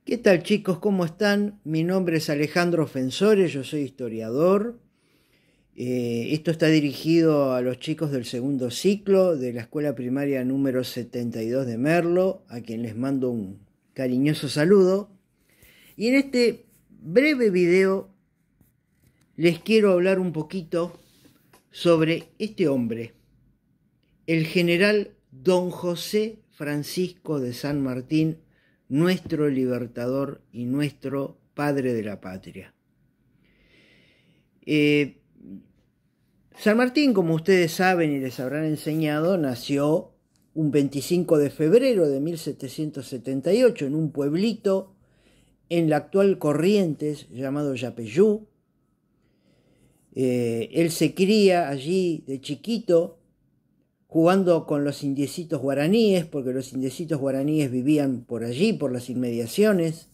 ¿Qué tal, chicos? ¿Cómo están? Mi nombre es Alejandro Fensores, yo soy historiador. Esto está dirigido a los chicos del segundo ciclo de la escuela primaria número 72 de Merlo, a quien les mando un cariñoso saludo. Y en este breve video les quiero hablar un poquito sobre este hombre, el general Don José Francisco de San Martín, nuestro libertador y nuestro padre de la patria. San Martín, como ustedes saben y les habrán enseñado, nació un 25 de febrero de 1778 en un pueblito en la actual Corrientes llamado Yapeyú. Él se cría allí de chiquito jugando con los indiecitos guaraníes, porque los indiecitos guaraníes vivían por allí, por las inmediaciones.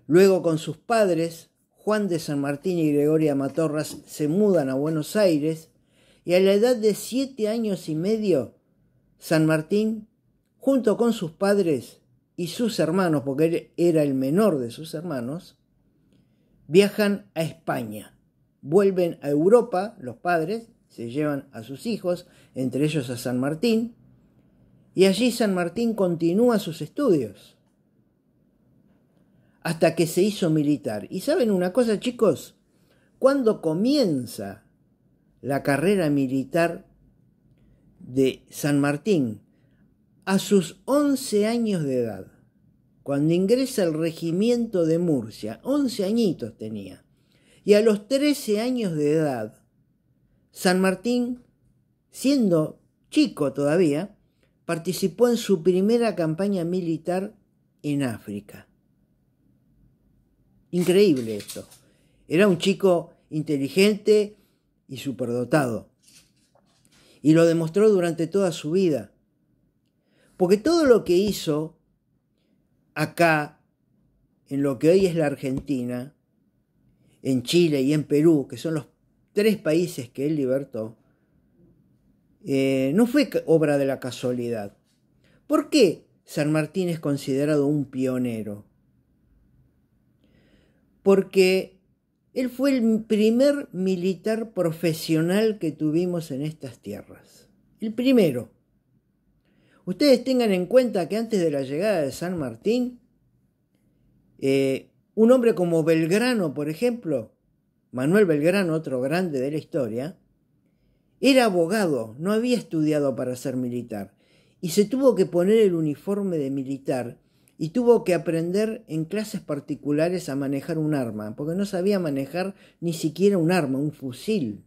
Luego con sus padres, Juan de San Martín y Gregoria Matorras, se mudan a Buenos Aires y a la edad de 7 años y medio, San Martín, junto con sus padres y sus hermanos, porque él era el menor de sus hermanos, viajan a España. Vuelven a Europa, los padres, se llevan a sus hijos, entre ellos a San Martín, y allí San Martín continúa sus estudios hasta que se hizo militar. ¿Y saben una cosa, chicos? Cuando comienza la carrera militar de San Martín, a sus 11 años de edad, cuando ingresa al regimiento de Murcia, 11 añitos tenía, y a los 13 años de edad, San Martín, siendo chico todavía, participó en su primera campaña militar en África. Increíble esto. Era un chico inteligente y superdotado. Y lo demostró durante toda su vida. Porque todo lo que hizo acá, en lo que hoy es la Argentina, en Chile y en Perú, que son los 3 países que él libertó, no fue obra de la casualidad. ¿Por qué San Martín es considerado un pionero? Porque él fue el primer militar profesional que tuvimos en estas tierras. El primero. Ustedes tengan en cuenta que antes de la llegada de San Martín, un hombre como Belgrano, por ejemplo, Manuel Belgrano, otro grande de la historia, era abogado, no había estudiado para ser militar, y se tuvo que poner el uniforme de militar y tuvo que aprender en clases particulares a manejar un arma, porque no sabía manejar ni siquiera un arma, un fusil.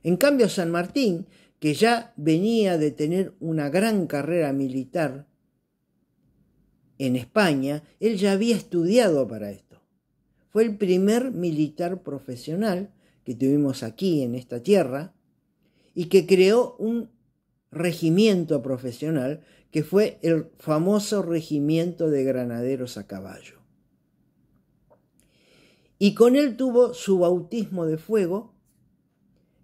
En cambio, San Martín, que ya venía de tener una gran carrera militar en España, él ya había estudiado para esto. Fue el primer militar profesional que tuvimos aquí en esta tierra y que creó un regimiento profesional que fue el famoso regimiento de granaderos a caballo. Y con él tuvo su bautismo de fuego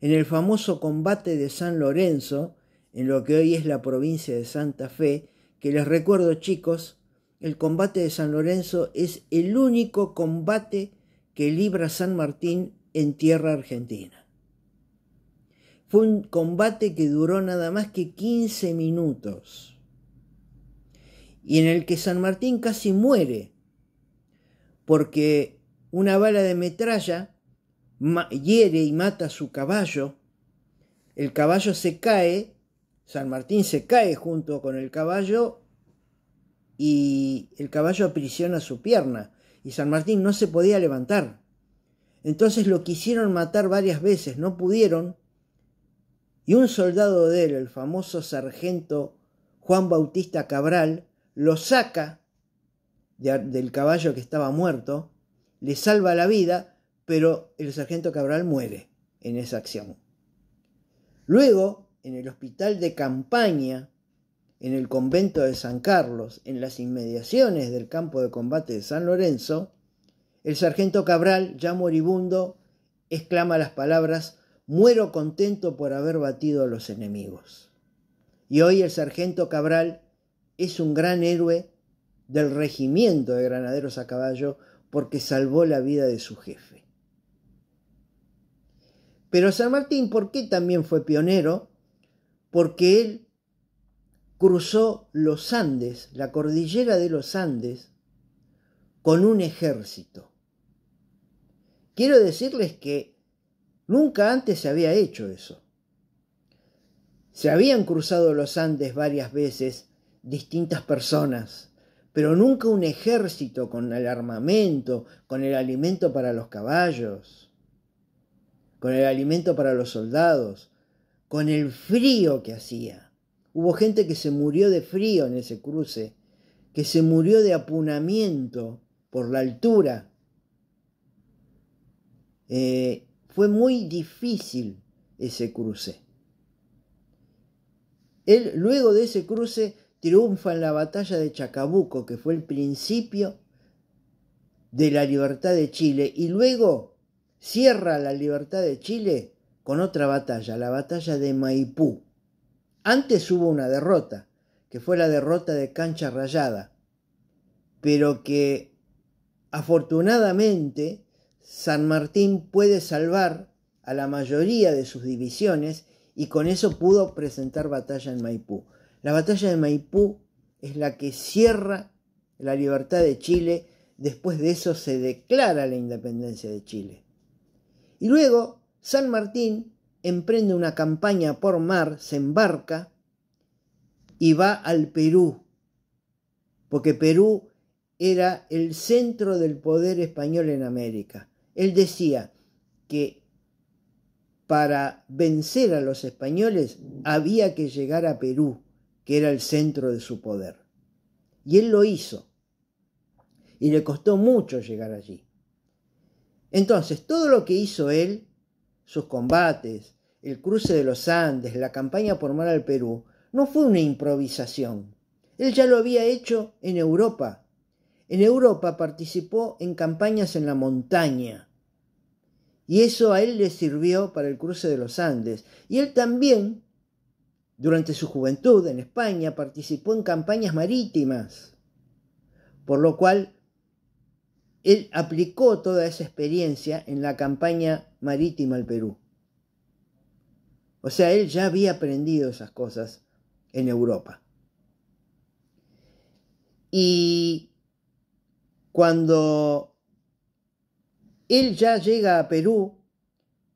en el famoso combate de San Lorenzo, en lo que hoy es la provincia de Santa Fe, que les recuerdo, chicos, el combate de San Lorenzo es el único combate que libra San Martín en tierra argentina. Fue un combate que duró nada más que 15 minutos y en el que San Martín casi muere porque una bala de metralla hiere y mata a su caballo. El caballo se cae, San Martín se cae junto con el caballo y el caballo aprisiona su pierna y San Martín no se podía levantar. Entonces lo quisieron matar varias veces, no pudieron, y un soldado de él, el famoso sargento Juan Bautista Cabral, lo saca del caballo que estaba muerto, le salva la vida, pero el sargento Cabral muere en esa acción. Luego, en el hospital de campaña, en el convento de San Carlos, en las inmediaciones del campo de combate de San Lorenzo, el sargento Cabral, ya moribundo, exclama las palabras: «Muero contento por haber batido a los enemigos». Y hoy el sargento Cabral es un gran héroe del regimiento de granaderos a caballo porque salvó la vida de su jefe. Pero San Martín, ¿por qué también fue pionero? Porque él cruzó los Andes, la cordillera de los Andes, con un ejército. Quiero decirles que nunca antes se había hecho eso. Se habían cruzado los Andes varias veces distintas personas, pero nunca un ejército con el armamento, con el alimento para los caballos, con el alimento para los soldados, con el frío que hacía. Hubo gente que se murió de frío en ese cruce, que se murió de apunamiento por la altura. Fue muy difícil ese cruce. Él, luego de ese cruce, triunfa en la batalla de Chacabuco, que fue el principio de la libertad de Chile, y luego cierra la libertad de Chile con otra batalla, la batalla de Maipú. Antes hubo una derrota, que fue la derrota de Cancha Rayada, pero que afortunadamente San Martín puede salvar a la mayoría de sus divisiones y con eso pudo presentar batalla en Maipú. La batalla de Maipú es la que cierra la libertad de Chile. Después de eso se declara la independencia de Chile. Y luego San Martín emprende una campaña por mar, se embarca y va al Perú, porque Perú era el centro del poder español en América. Él decía que para vencer a los españoles había que llegar a Perú, que era el centro de su poder. Y él lo hizo. Y le costó mucho llegar allí. Entonces, todo lo que hizo él, sus combates, el cruce de los Andes, la campaña por mar al Perú, no fue una improvisación. Él ya lo había hecho en Europa. En Europa participó en campañas en la montaña. Y eso a él le sirvió para el cruce de los Andes. Y él también, durante su juventud en España, participó en campañas marítimas. Por lo cual, él aplicó toda esa experiencia en la campaña marítima al Perú. O sea, él ya había aprendido esas cosas en Europa. Y cuando él ya llega a Perú,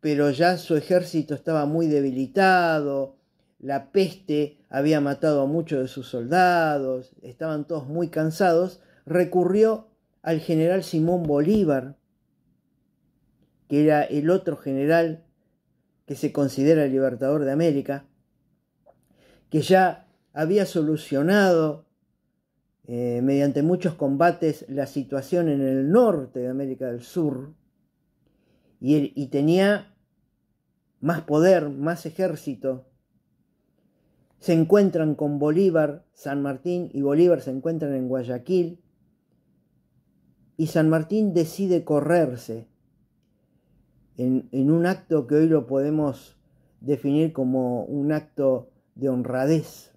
pero ya su ejército estaba muy debilitado, la peste había matado a muchos de sus soldados, estaban todos muy cansados, recurrió al general Simón Bolívar, que era el otro general que se considera el libertador de América, que ya había solucionado mediante muchos combates la situación en el norte de América del Sur, y tenía más poder, más ejército. Se encuentran con Bolívar, San Martín y Bolívar se encuentran en Guayaquil, y San Martín decide correrse en un acto que hoy lo podemos definir como un acto de honradez.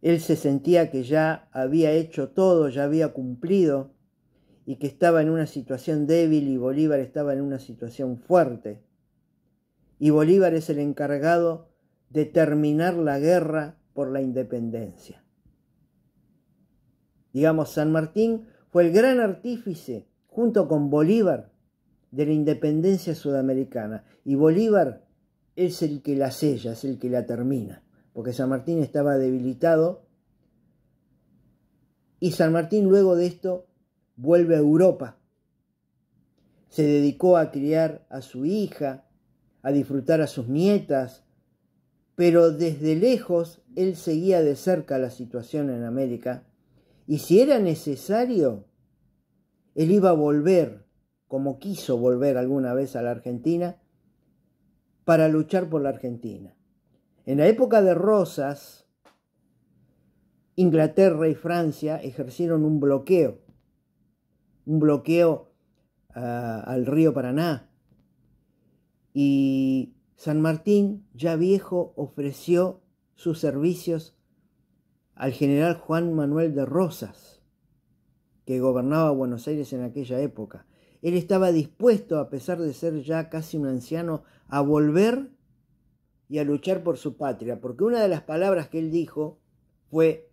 Él se sentía que ya había hecho todo, ya había cumplido, y que estaba en una situación débil y Bolívar estaba en una situación fuerte. Y Bolívar es el encargado de terminar la guerra por la independencia. Digamos, San Martín fue el gran artífice, junto con Bolívar, de la independencia sudamericana. Y Bolívar es el que la sella, es el que la termina, porque San Martín estaba debilitado. Y San Martín luego de esto vuelve a Europa. Se dedicó a criar a su hija, a disfrutar a sus nietas, pero desde lejos él seguía de cerca la situación en América, y si era necesario, él iba a volver, como quiso volver alguna vez a la Argentina, para luchar por la Argentina. En la época de Rosas, Inglaterra y Francia ejercieron un bloqueo al río Paraná, y San Martín, ya viejo, ofreció sus servicios al general Juan Manuel de Rosas, que gobernaba Buenos Aires en aquella época. Él estaba dispuesto, a pesar de ser ya casi un anciano, a volver y a luchar por su patria, porque una de las palabras que él dijo fue: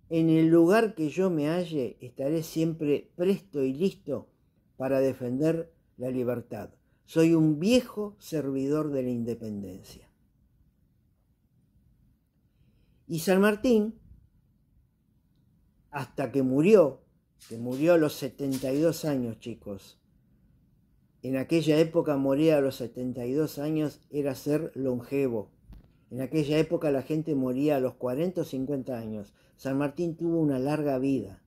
en el lugar que yo me halle, estaré siempre presto y listo para defender la libertad. Soy un viejo servidor de la independencia. Y San Martín, hasta que murió a los 72 años, chicos. En aquella época morir a los 72 años era ser longevo. En aquella época la gente moría a los 40 o 50 años. San Martín tuvo una larga vida.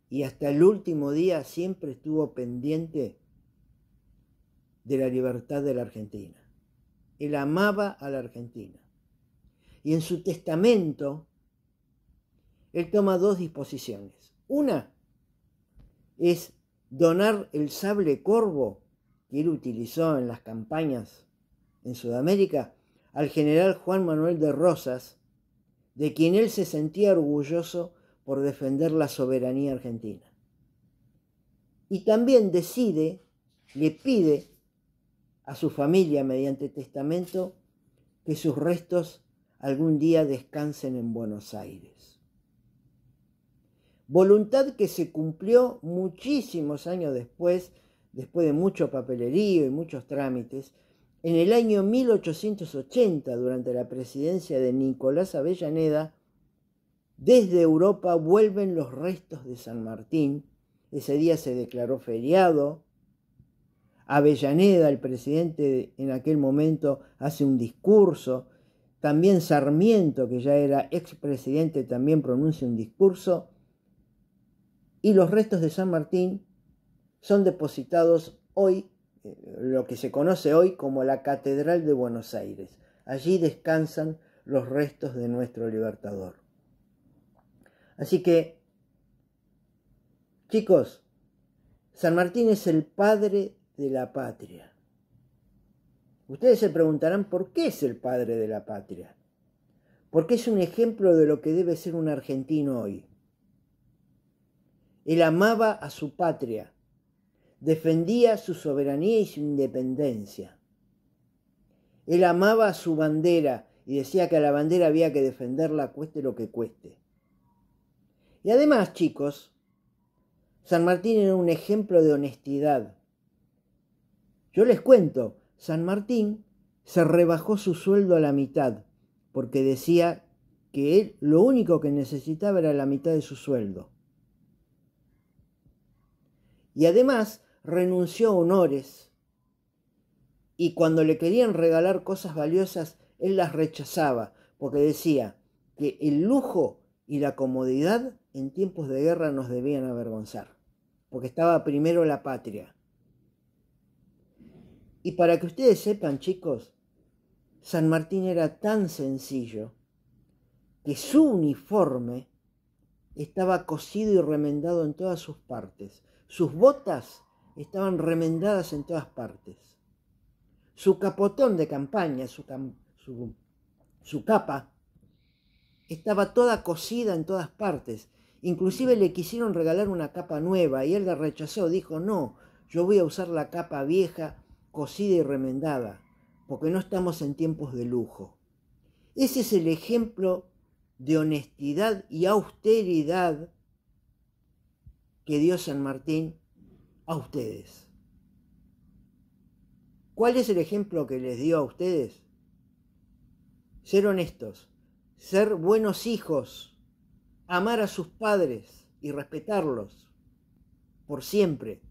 Y hasta el último día siempre estuvo pendiente de la libertad de la Argentina. Él amaba a la Argentina. Y en su testamento, él toma dos disposiciones. Una es donar el sable corvo que él utilizó en las campañas en Sudamérica al general Juan Manuel de Rosas, de quien él se sentía orgulloso por defender la soberanía argentina. Y también le pide a su familia mediante testamento que sus restos algún día descansen en Buenos Aires. Voluntad que se cumplió muchísimos años después de mucho papelerío y muchos trámites. En el año 1880, durante la presidencia de Nicolás Avellaneda, desde Europa vuelven los restos de San Martín. Ese día se declaró feriado. Avellaneda, el presidente en aquel momento, hace un discurso. También Sarmiento, que ya era expresidente, también pronuncia un discurso. Y los restos de San Martín son depositados hoy, lo que se conoce hoy como la Catedral de Buenos Aires. Allí descansan los restos de nuestro libertador. Así que, chicos, San Martín es el padre de la patria. Ustedes se preguntarán por qué es el padre de la patria. Porque es un ejemplo de lo que debe ser un argentino hoy. Él amaba a su patria, defendía su soberanía y su independencia. Él amaba a su bandera y decía que a la bandera había que defenderla cueste lo que cueste. Y además, chicos, San Martín era un ejemplo de honestidad. Yo les cuento, San Martín se rebajó su sueldo a la mitad porque decía que él lo único que necesitaba era la mitad de su sueldo. Y además renunció a honores, y cuando le querían regalar cosas valiosas, él las rechazaba, porque decía que el lujo y la comodidad en tiempos de guerra nos debían avergonzar, porque estaba primero la patria. Y para que ustedes sepan, chicos, San Martín era tan sencillo que su uniforme estaba cosido y remendado en todas sus partes. Sus botas estaban remendadas en todas partes. Su capotón de campaña, su capa, estaba toda cosida en todas partes. Inclusive le quisieron regalar una capa nueva y él la rechazó. Dijo, no, yo voy a usar la capa vieja, cosida y remendada, porque no estamos en tiempos de lujo. Ese es el ejemplo de honestidad y austeridad que dio San Martín a ustedes. ¿Cuál es el ejemplo que les dio a ustedes? Ser honestos, ser buenos hijos, amar a sus padres y respetarlos por siempre.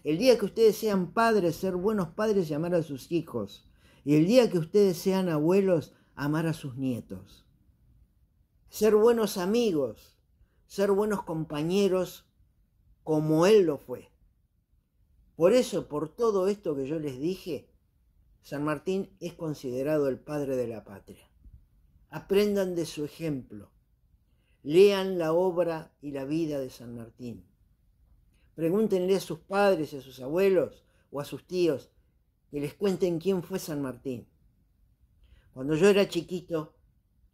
El día que ustedes sean padres, ser buenos padres y amar a sus hijos. Y el día que ustedes sean abuelos, amar a sus nietos. Ser buenos amigos, ser buenos compañeros como él lo fue. Por eso, por todo esto que yo les dije, San Martín es considerado el padre de la patria. Aprendan de su ejemplo. Lean la obra y la vida de San Martín. Pregúntenle a sus padres, a sus abuelos o a sus tíos que les cuenten quién fue San Martín. Cuando yo era chiquito,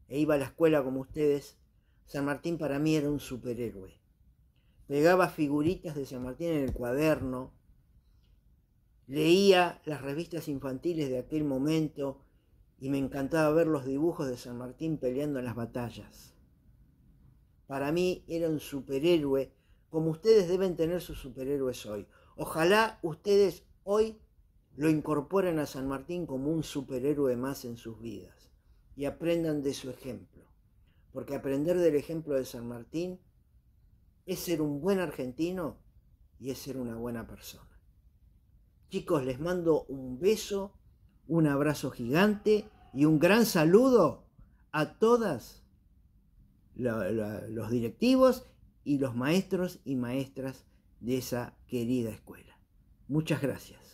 e iba a la escuela como ustedes, San Martín para mí era un superhéroe. Pegaba figuritas de San Martín en el cuaderno, leía las revistas infantiles de aquel momento y me encantaba ver los dibujos de San Martín peleando en las batallas. Para mí era un superhéroe, como ustedes deben tener sus superhéroes hoy. Ojalá ustedes hoy lo incorporen a San Martín como un superhéroe más en sus vidas y aprendan de su ejemplo, porque aprender del ejemplo de San Martín es ser un buen argentino y es ser una buena persona. Chicos, les mando un beso, un abrazo gigante y un gran saludo a todas los directivos y los maestros y maestras de esa querida escuela. Muchas gracias.